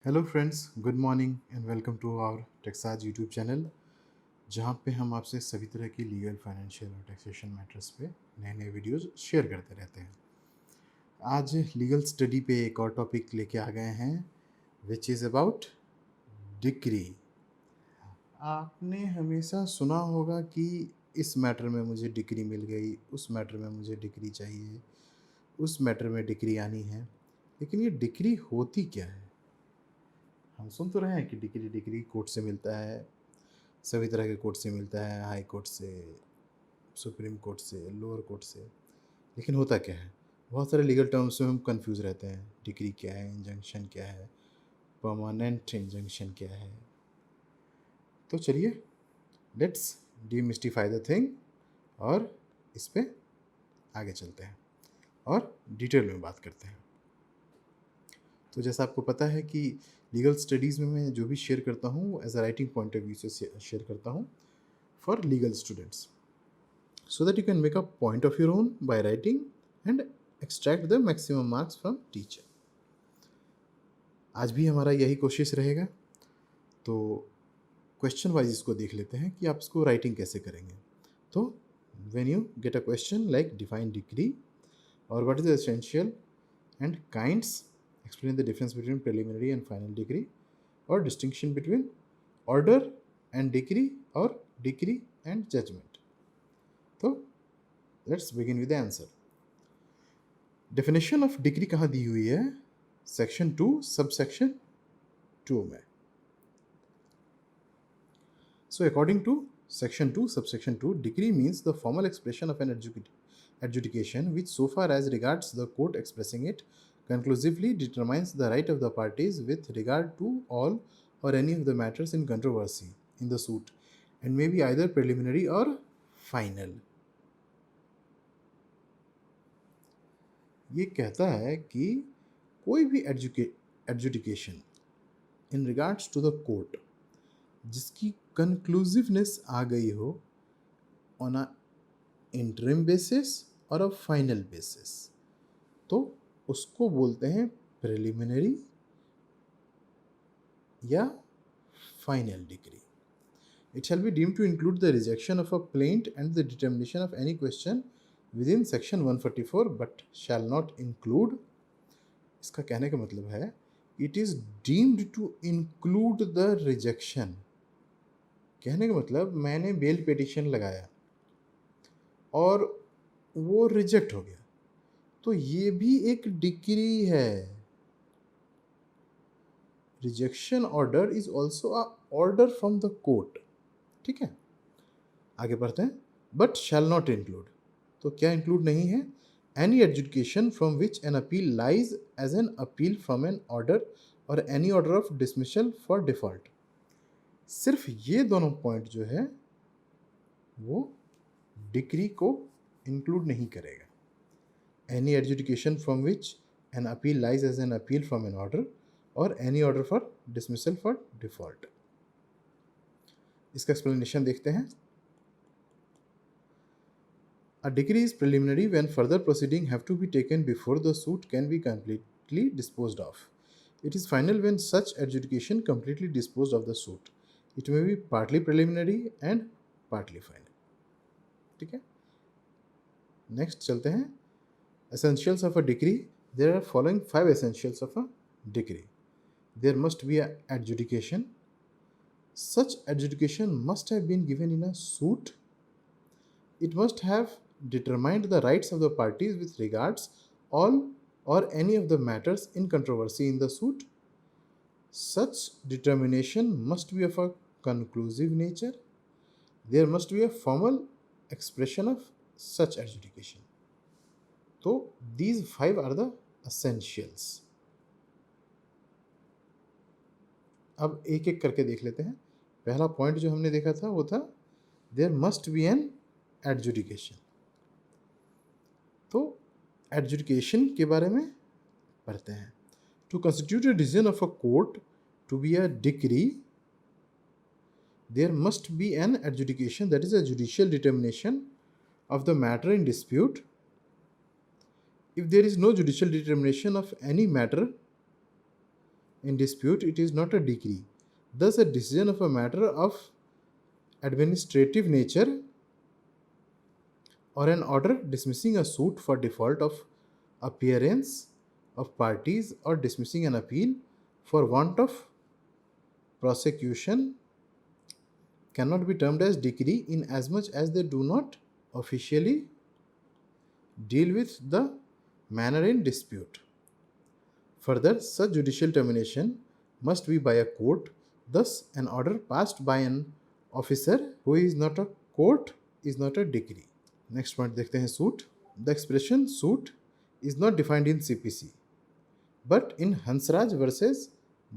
Hello friends, good morning and welcome to our टेक्साज YouTube channel, जहाँ पे हम आपसे सभी तरह की लीगल, फाइनेंशियल और टैक्सेशन मैटर्स पे नए नए वीडियोस शेयर करते रहते हैं। आज लीगल स्टडी पे एक और टॉपिक लेके आ गए हैं, विच इज़ अबाउट डिग्री। आपने हमेशा सुना होगा कि इस मैटर में मुझे डिग्री मिल गई, उस मैटर में मुझे डिग्री चाहिए, उस मैटर में डिग्री आनी है, लेकिन ये डिग्री होती क्या है? हम सुन तो रहे हैं कि डिग्री डिग्री कोर्ट से मिलता है, सभी तरह के कोर्ट से मिलता है, हाई कोर्ट से, सुप्रीम कोर्ट से, लोअर कोर्ट से, लेकिन होता क्या है? बहुत सारे लीगल टर्म्स में हम कंफ्यूज रहते हैं। डिग्री क्या है, इंजंक्शन क्या है, परमानेंट इंजंक्शन क्या है? तो चलिए, लेट्स डीमिस्टिफाई द थिंग और इस पे आगे चलते हैं और डिटेल में बात करते हैं। तो जैसा आपको पता है कि लीगल स्टडीज़ में मैं जो भी शेयर करता हूँ वो as a writing point of view से शेयर करता हूँ for legal students, so that you can make a point of your own by writing and extract the maximum marks from teacher. आज भी हमारा यही कोशिश रहेगा। तो क्वेश्चन वाइज इसको देख लेते हैं कि आप इसको राइटिंग कैसे करेंगे। तो when you get a question like define degree और what is the essential and kinds, explain the difference between preliminary and final degree, or distinction between order and decree or decree and judgment. तो let's begin with the answer. Definition of degree कहाँ दी हुई है? Section 2 subsection 2 में। So according to section 2 subsection 2, degree means the formal expression of an adjudication which, so far as regards the court expressing it, conclusively determines the right of the parties with regard to all or any of the matters in controversy in the suit, and may be either preliminary or final. ये कहता है कि कोई भी adjudication in regards to the court जिसकी conclusiveness आ गई हो on a interim basis और अ फाइनल बेसिस, तो उसको बोलते हैं प्रिलिमिनरी या final decree. It shall be deemed to include the rejection of a plaint and the determination of any question within section 144 but shall not include. इसका कहने का मतलब है it is deemed to include the rejection. कहने का मतलब मैंने bell petition लगाया और वो रिजेक्ट हो गया, तो ये भी एक डिग्री है। Rejection order is also a order from the court. ठीक है, आगे बढ़ते हैं। बट शैल नॉट इंक्लूड, तो क्या इंक्लूड नहीं है? Any adjudication from which an appeal lies as an appeal from an order or any order of dismissal for default. सिर्फ ये दोनों पॉइंट जो है वो डिग्री को इंक्लूड नहीं करेगा। Any adjudication from which an appeal lies as an appeal from an order or any order for dismissal for default. इसका एक्सप्लेनेशन देखते हैं। A decree is preliminary when further proceeding have to be taken before the suit can be completely disposed of. It is final when such adjudication completely disposed of the suit. It may be partly preliminary and partly final. ठीक है, next चलते हैं। Essentials of a decree. There are following 5 essentials of a decree. There must be an adjudication. Such adjudication must have been given in a suit. It must have determined the rights of the parties with regards all or any of the matters in controversy in the suit. Such determination must be of a conclusive nature. There must be a formal expression of such adjudication. So these 5 are the essentials. अब एक एक करके देख लेते हैं। पहला point जो हमने देखा था वो था there must be an adjudication. तो एडजुडिकेशन के बारे में पढ़ते हैं। To constitute a decision of a court to be a decree, there must be an adjudication, that is a judicial determination of the matter in dispute. If there is no judicial determination of any matter, in dispute, it is not a decree. Thus, a decision of a matter of administrative nature or an order dismissing a suit for default of appearance of parties or dismissing an appeal for want of prosecution cannot be termed as decree inasmuch as they do not officially deal with the manner in dispute. Further, such judicial termination must be by a court. Thus, an order passed by an officer who is not a court is not a decree. Next point देखते हैं suit. The expression suit is not defined in CPC, but in Hansraj versus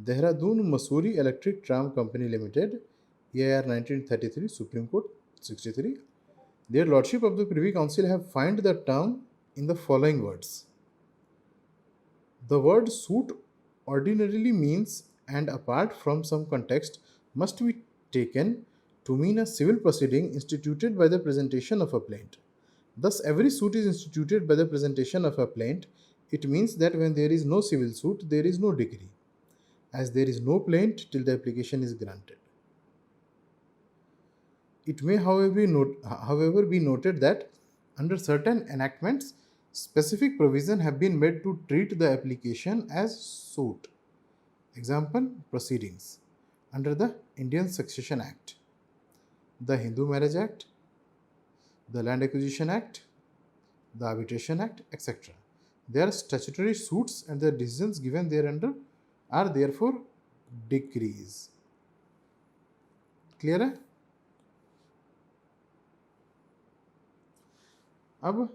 Dehradun Masuri Electric Tram Company Limited, EIR 1933, Supreme Court 63. Their Lordship of the Privy Council have defined the term in the following words. The word suit ordinarily means, and apart from some context, must be taken to mean a civil proceeding instituted by the presentation of a plaint. Thus, every suit is instituted by the presentation of a plaint. It means that when there is no civil suit, there is no decree, as there is no plaint till the application is granted. It may, however, be noted that under certain enactments, specific provisions have been made to treat the application as suit. Example, proceedings under the Indian Succession Act, the Hindu Marriage Act, the Land Acquisition Act, the Arbitration Act, etc. They are statutory suits and the decisions given thereunder are therefore decrees. Clear है? अब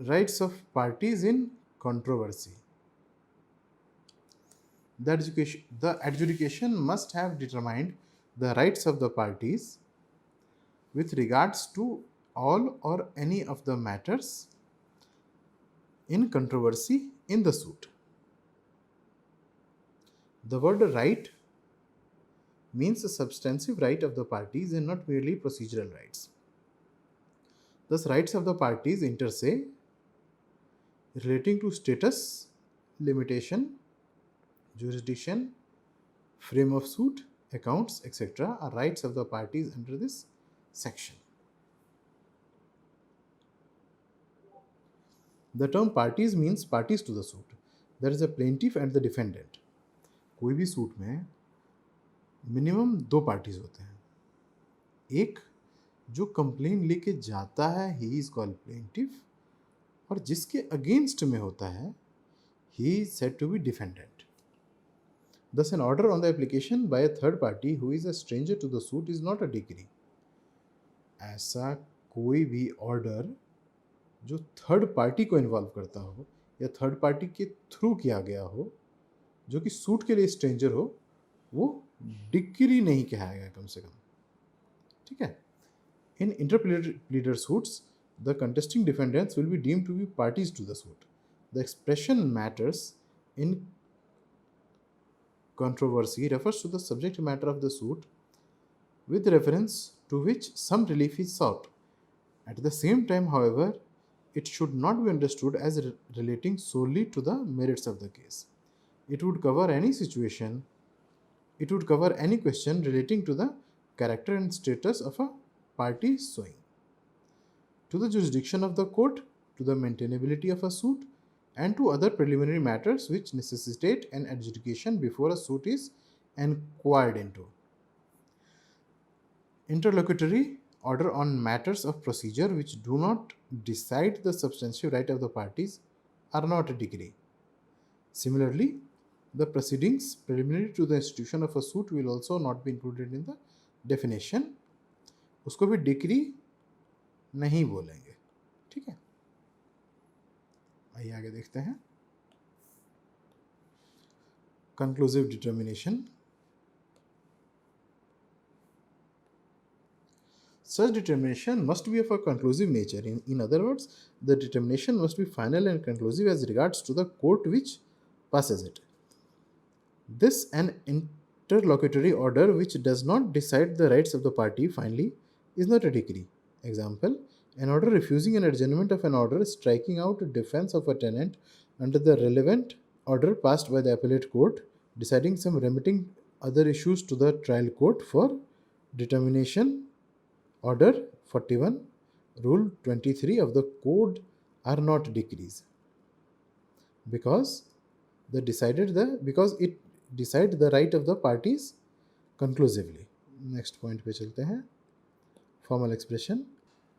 rights of parties in controversy. The adjudication must have determined the rights of the parties with regards to all or any of the matters in controversy in the suit. The word right means a substantive right of the parties and not merely procedural rights. Thus, rights of the parties inter se relating to status, limitation, jurisdiction, frame of suit, accounts, etc. are rights of the parties under this section. The term parties means parties to the suit. There is a plaintiff and the defendant. कोई भी suit में minimum 2 parties होते हैं. एक जो complain लेके जाता है ही इज कॉल्ड प्लेंटिफ, और जिसके अगेंस्ट में होता है he is said to be defendant. Thus, an order on the application by a third party who is a stranger to the suit is not a decree. ऐसा कोई भी order जो third party को involve करता हो या third party के through किया गया हो, जो कि सूट के लिए स्ट्रेंजर हो, वो डिक्री नहीं कहाएगा कम से कम. ठीक है. In interpleader suits the contesting defendants will be deemed to be parties to the suit. The expression matters in controversy refers to the subject matter of the suit with reference to which some relief is sought. At the same time, however, it should not be understood as relating solely to the merits of the case. It would cover any situation, it would cover any question relating to the character and status of a party suing, to the jurisdiction of the court, to the maintainability of a suit, and to other preliminary matters which necessitate an adjudication before a suit is inquired into. Interlocutory order on matters of procedure which do not decide the substantive right of the parties are not a decree. Similarly, the proceedings preliminary to the institution of a suit will also not be included in the definition. उसको भी decree नहीं बोलेंगे. ठीक है. आइए आगे देखते हैं. Conclusive determination. Such determination must be of a conclusive nature. In other words, the determination must be final and conclusive as regards to the court which passes it. This an interlocutory order which does not decide the rights of the party finally is not a decree. Example, an order refusing an adjournment of an order striking out a defense of a tenant under the relevant order passed by the appellate court deciding some remitting other issues to the trial court for determination. Order 41, Rule 23 of the code are not decrees because it decide the right of the parties conclusively. Next point पे चलते हैं. Formal expression.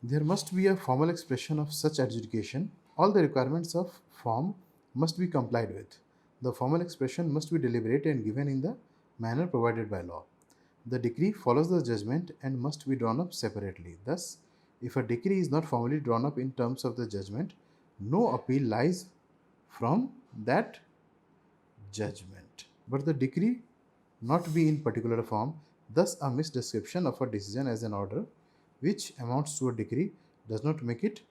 There must be a formal expression of such adjudication. All the requirements of form must be complied with. The formal expression must be deliberate and given in the manner provided by law. The decree follows the judgment and must be drawn up separately. Thus, if a decree is not formally drawn up in terms of the judgment, no appeal lies from that judgment. But the decree not be in particular form, thus a misdescription of a decision as an order which amounts to a decree does not make it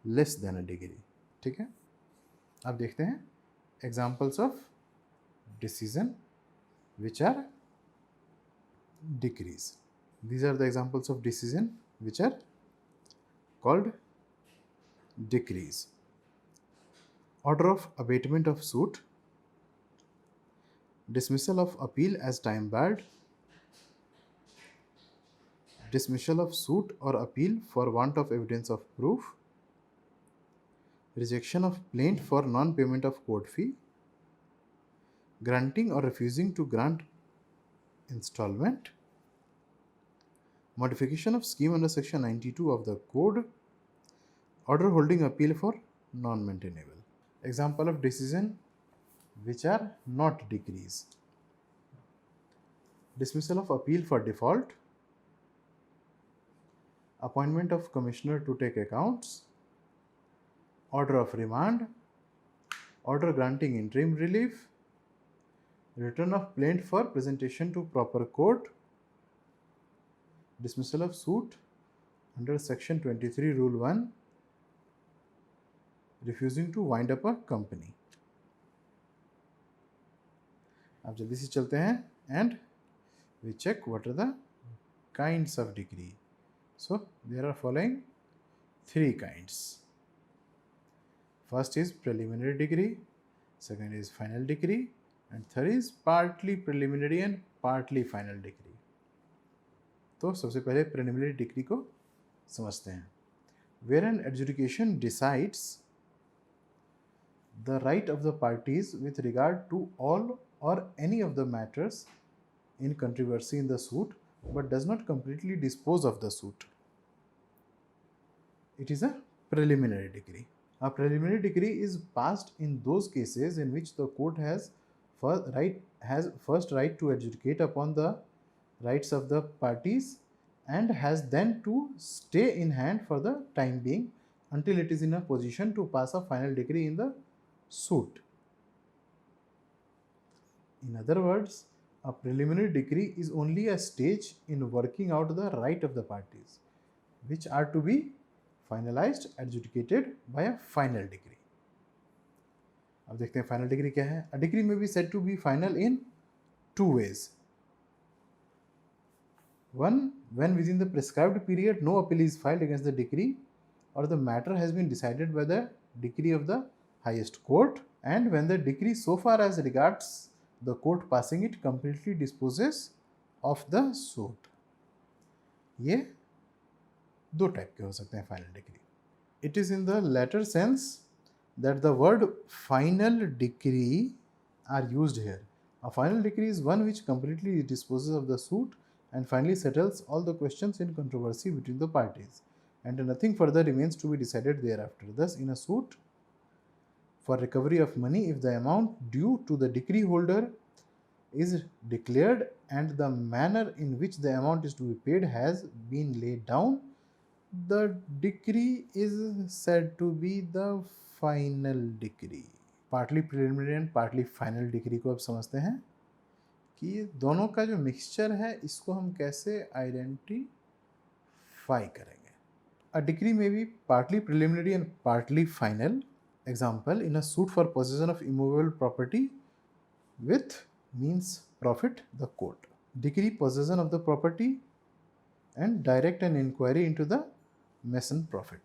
less than a decree. ठीक है. अब देखते हैं examples of decision which are decrees. These are the examples of decision which are called decrees. Order of abatement of suit, dismissal of appeal as time barred, dismissal of suit or appeal for want of evidence of proof, rejection of plaint for non-payment of court fee, granting or refusing to grant installment, modification of scheme under section 92 of the code, order holding appeal for non-maintainable. Example of decision which are not decrees. Dismissal of appeal for default, appointment of commissioner to take accounts, order of remand, order granting interim relief, return of plaint for presentation to proper court, dismissal of suit under section 23 rule 1, refusing to wind up a company. अब जल्दी से चलते हैं and we check what are the kinds of decree. So there are following 3 kinds. First is preliminary decree, second is final decree, and third is partly preliminary and partly final decree. तो सबसे पहले preliminary decree को समझते हैं. Where an adjudication decides the right of the parties with regard to all or any of the matters in controversy in the suit but does not completely dispose of the suit. It is a preliminary decree. A preliminary decree is passed in those cases in which the court has first right to adjudicate upon the rights of the parties and has then to stay in hand for the time being until it is in a position to pass a final decree in the suit. In other words, a preliminary decree is only a stage in working out the right of the parties, which are to be finalized, adjudicated by a final decree. अब देखते हैं final decree क्या है. A decree may be said to be final in 2 ways. One, when within the prescribed period no appeal is filed against the decree or the matter has been decided by the decree of the highest court, and when the decree so far as regards the court passing it completely disposes of the suit. ये 2 type के हो सकते हैं final decree. It is in the latter sense that the word final decree are used here. A final decree is one which completely disposes of the suit and finally settles all the questions in controversy between the parties, and nothing further remains to be decided thereafter. Thus, in a suit for recovery of money, if the amount due to the decree holder is declared and the manner in which the amount is to be paid has been laid down, the decree is said to be the final decree. Partly preliminary and partly final decree को अब समझते हैं कि ये दोनों का जो mixture है इसको हम कैसे आइडेंटिफाई करेंगे. A decree may be partly preliminary and partly final. Example, in a suit for possession of immovable property with means profit, the court decree possession of the property and direct an inquiry into the mason profit.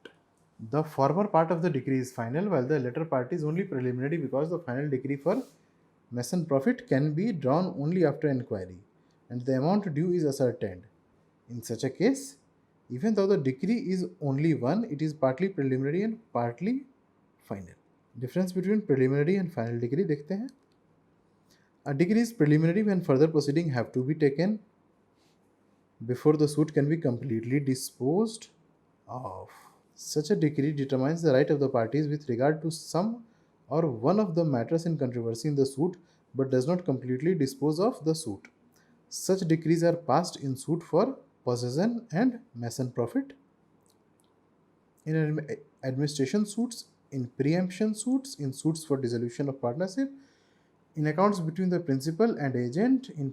The former part of the decree is final while the latter part is only preliminary because the final decree for Mason profit can be drawn only after inquiry and the amount due is ascertained. In such a case, even though the decree is only one, it is partly preliminary and partly final. Difference between preliminary and final decree देखते हैं. A decree is preliminary when further proceeding have to be taken before the suit can be completely disposed of. Such a decree determines the right of the parties with regard to some or one of the matters in controversy in the suit but does not completely dispose of the suit. Such decrees are passed in suit for possession and Mason profit, in administration suits, in preemption suits, in suits for dissolution of partnership, in accounts between the principal and agent, in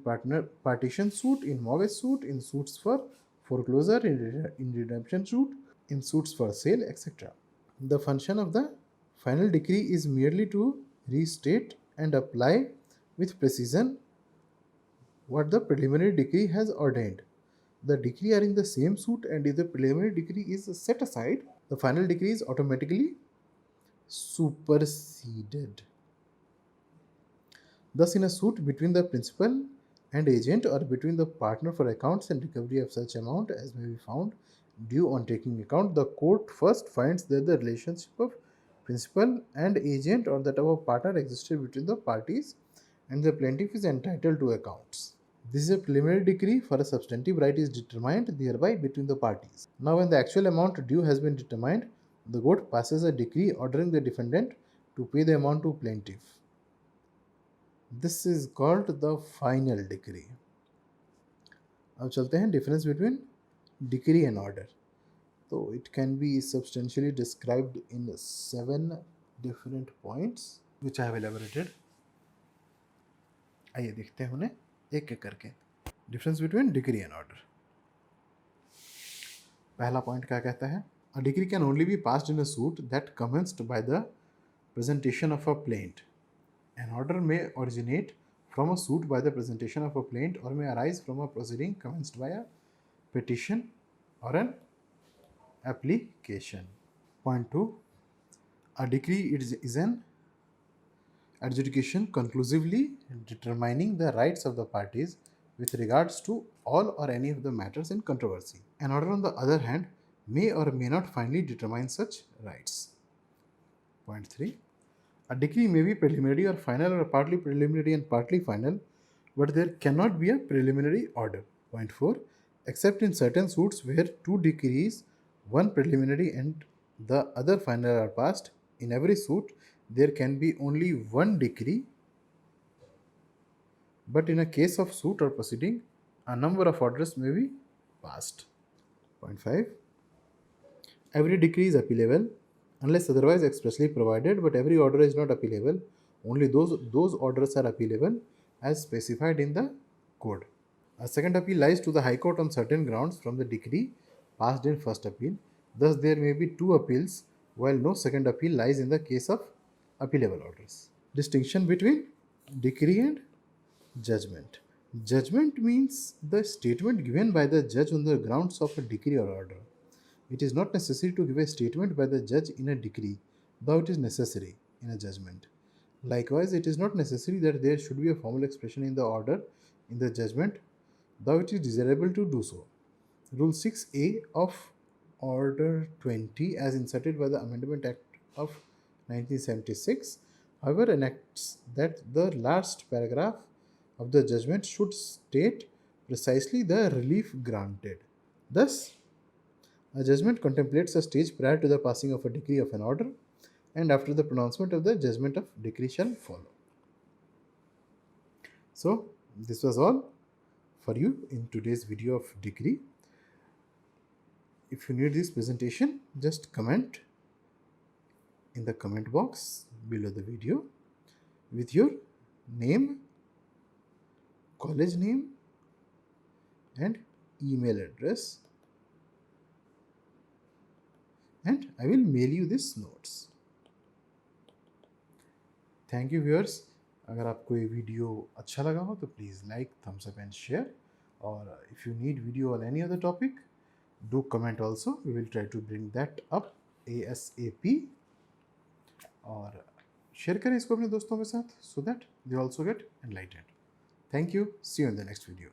partition suit, in mortgage suit, in suits for foreclosure, in redemption suit, in suits for sale, etc. The function of the final decree is merely to restate and apply with precision what the preliminary decree has ordained. The decree are in the same suit, and if the preliminary decree is set aside, the final decree is automatically superseded. Thus, in a suit between the principal and agent or between the partner for accounts and recovery of such amount as may be found due on taking account, the court first finds that the relationship of principal and agent or that of a partner existed between the parties and the plaintiff is entitled to accounts. This is a preliminary decree for a substantive right is determined thereby between the parties. Now, when the actual amount due has been determined, the court passes a decree ordering the defendant to pay the amount to plaintiff. This is called the final decree. अब चलते हैं difference between decree and order. So it can be substantially described in 7 different points which I have elaborated. आइए देखते हैं उन्हें एक एक करके. Difference between decree and order. पहला पॉइंट क्या कहता है? A decree can only be passed in a suit that commenced by the presentation of a plaint. An order may originate from a suit by the presentation of a plaint or may arise from a proceeding commenced by a petition or an application. Point 2. A decree is an adjudication conclusively determining the rights of the parties with regards to all or any of the matters in controversy. An order, on the other hand, may or may not finally determine such rights. Point 3. A decree may be preliminary or final or partly preliminary and partly final, but there cannot be a preliminary order. Point 4. Except in certain suits where 2 decrees, one preliminary and the other final are passed, in every suit there can be only one decree, but in a case of suit or proceeding, a number of orders may be passed. Point 5. Every decree is appealable unless otherwise expressly provided, but every order is not appealable. Only those orders are appealable as specified in the code. A second appeal lies to the High Court on certain grounds from the decree passed in first appeal. Thus, there may be 2 appeals, while no second appeal lies in the case of appealable orders. Distinction between decree and judgment. Judgment means the statement given by the judge on the grounds of a decree or order. It is not necessary to give a statement by the judge in a decree, though it is necessary in a judgment. Likewise, it is not necessary that there should be a formal expression in the order in the judgment, though it is desirable to do so. Rule 6A of Order 20 as inserted by the Amendment Act of 1976, however, enacts that the last paragraph of the judgment should state precisely the relief granted. Thus, a judgment contemplates a stage prior to the passing of a decree of an order, and after the pronouncement of the judgment of decree shall follow. So, this was all for you in today's video of decree. If you need this presentation, just comment in the comment box below the video with your name, college name, and email address, and I will mail you these notes. Thank you viewers. अगर आपको ये video अच्छा लगा हो तो please like, thumbs up and share, और if you need video on any other topic, do comment also. We will try to bring that up ASAP. और share करें इसको अपने दोस्तों के साथ, so that they also get enlightened. Thank you, see you in the next video.